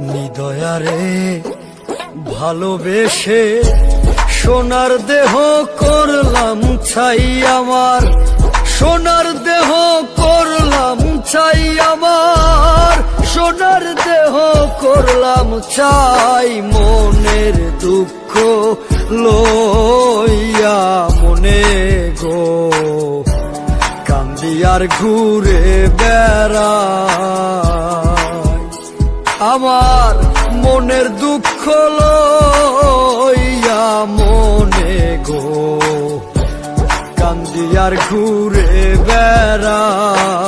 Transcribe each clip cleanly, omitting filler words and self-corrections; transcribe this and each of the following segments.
নিদয়ারে ভালোবেসে সোনার দেহ করলাম ছাই আমার, সোনার দেহ করলাম ছাই আমার, সোনার দেহ করলাম ছাই। মনের দুঃখ লইয়া মনে গো কান্দি আর ঘুরে বেড়াই, আমার মনের দুঃখ লইয়া মনে গো কান্দি আর ঘুরে বেড়াই।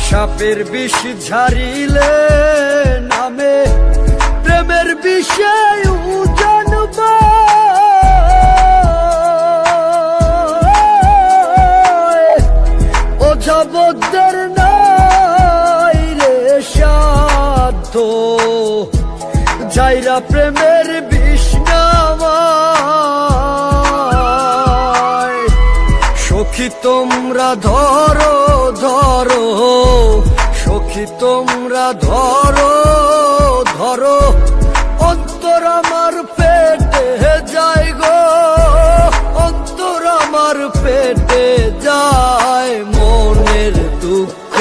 সাপের বিষ ঝারিলে নামে প্রেমের বিষয় জানবা, ওঝাবদের নাই রে সাধ্য যাইরা প্রেমের বিষ নামায়। সখী তোমরা ধরো ধরো, সখী তোমরা ধরো ধরো, অন্তর আমার পেটে যায় গো, অন্তর আমার পেটে যায়। মনের দুঃখ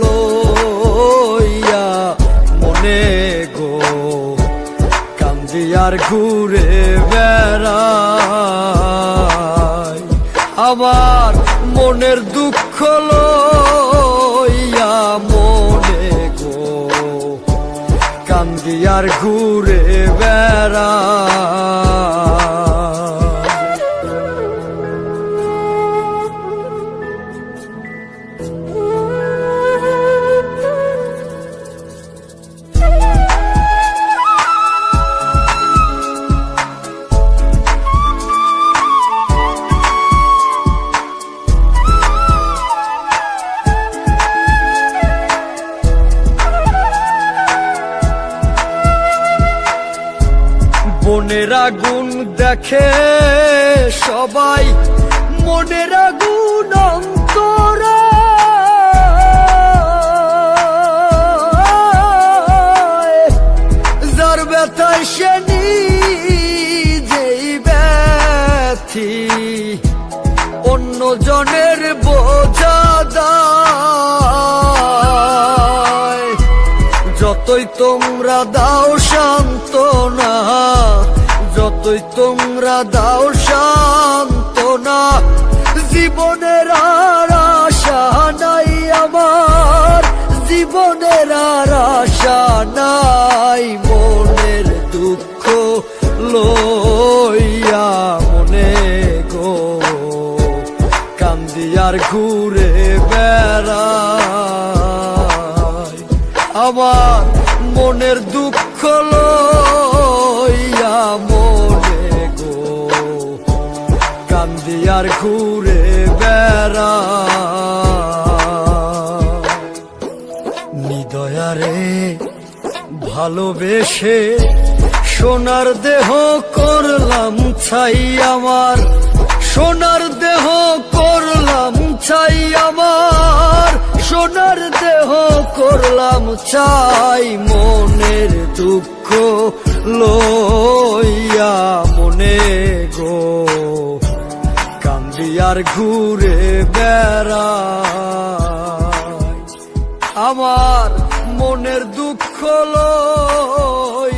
লইয়া মনে গো কান্দি আর ঘুরে বেড়াই, আমার মনের দুঃখ লইয়া মনে গো কান্দি আর ঘুরে বেড়াই। মনের আগুন দেখে সবাই, মনের আগুন অন্তরে যার ব্যথায় সে নিজেই ব্যথি, অন্য জনের বোঝা দায়। যতই তোমরা দাও সান্ত্বনা, যতই তোমরা দাও সান্ত্বনা, জীবনের আর আশা নাই আমার, জীবনের আর আশা নাই। মনের দুঃখ লইয়া মনে গো কান্দি আর ঘুরে বেড়াই, আমার মনের দুঃখ লইয়া মনে গো কান্দি আর ঘুরে বেড়াই। নিদয়ারে ভালোবেসে সোনার দেহ করলাম ছাই আমার, সোনার দেহ করলাম ছাই আমার, সোনার দেহ করলাম ছাই। মনের দুঃখ লইয়া মনে গো কান্দি আর ঘুরে বেড়াই, আমার মনের দুঃখ লইয়া